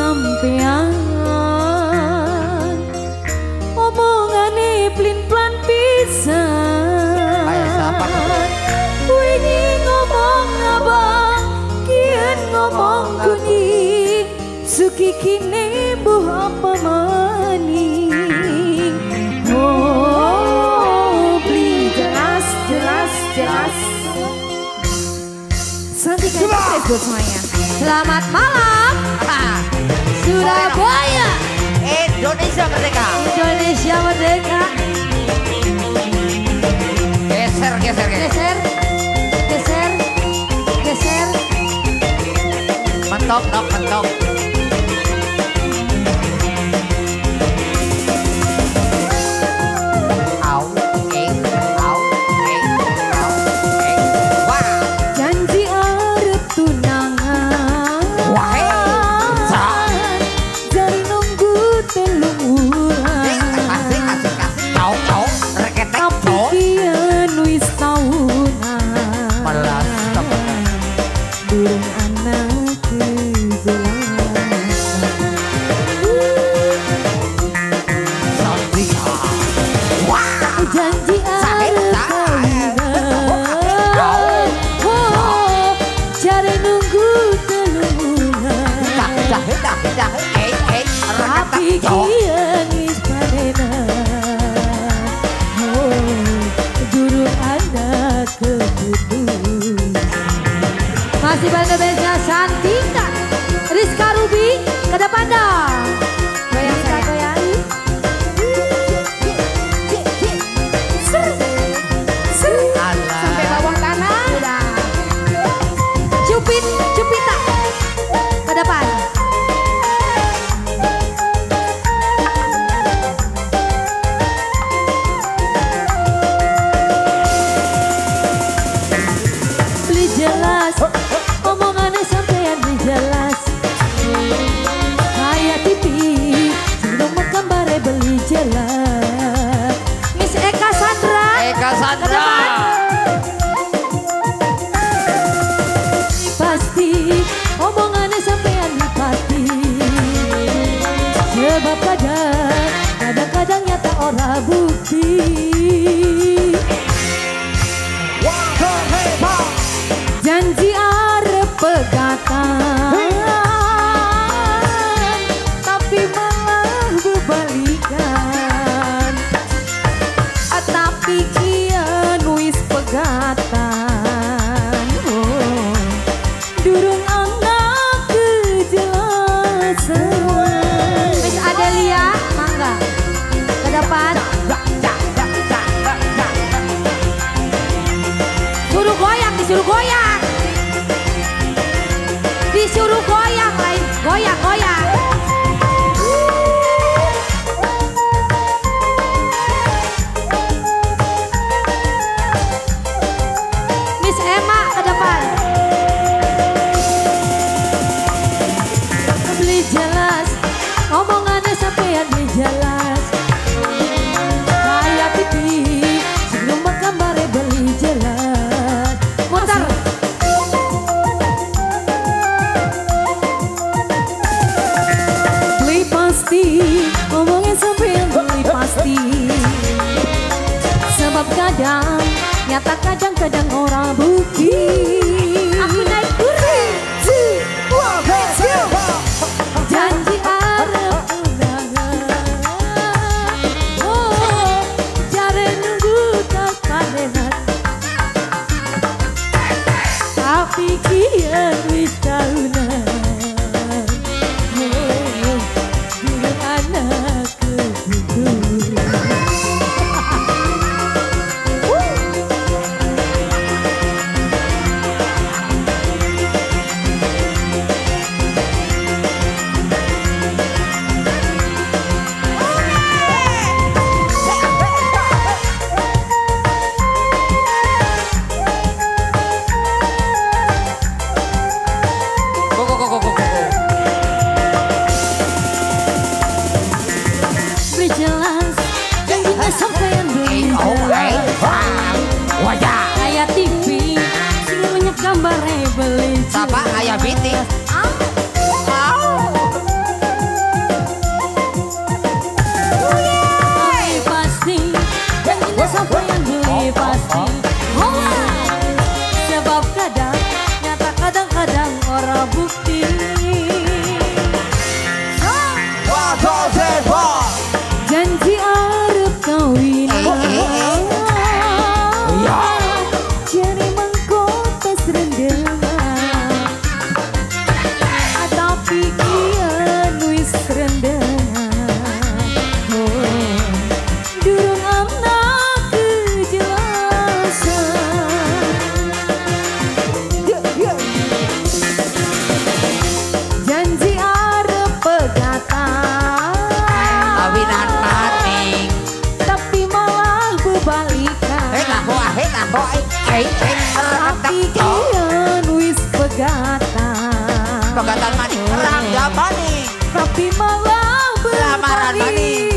sampean omongane plin-plan pisan. Wingi ngomong abang, kian ngomong kuning, suki kini buh apa maning. Oh, beli jelas, jelas, jelas. Santikan sukses buat semuanya. Selamat malam, Surabaya. Indonesia Merdeka. Indonesia Merdeka. Geser, geser, geser. Geser, geser, geser. Mentok, mentok, mentok. Masih banda beza Santika, Rizka Ruby, ke depan dong. Goyang saya. Goyang. Sampai bawah tanah. Udah. Cupit, Cupita, ke depan. Beli jelas. Omongannya sampean jelas, kayak TV sebelum gambarnya beli jelas. Miss Eka Sandra, Eka Sandra. Pasti omongannya sampean pasti, sebab kadang-kadang nyata ora bukti. Janji arep pegatan, tapi malah berbalikan. Tapi kian wis pegatan, durung anak kejelasan. Miss Adelia, mangga ke depan. Suruh goyang, disuruh goyang. Disuruh goyang lain, goyang, goyang. Miss Emma ke depan. Beli jelas, omongannya sampean beli jelas. Kayak TV, sebelum gambarnya beli jelas. Muter. Ngomongin sampean beli pasti, sebab kadang nyata kadang-kadang orang bukti. Aku naik turun, janji arep undangan. Oh, jare nunggu tak padengan, tapi kian wis tahunan. Tapi kian wis pegatan Pegatan maning perang gak maning tapi malah lamaran berpaling. maning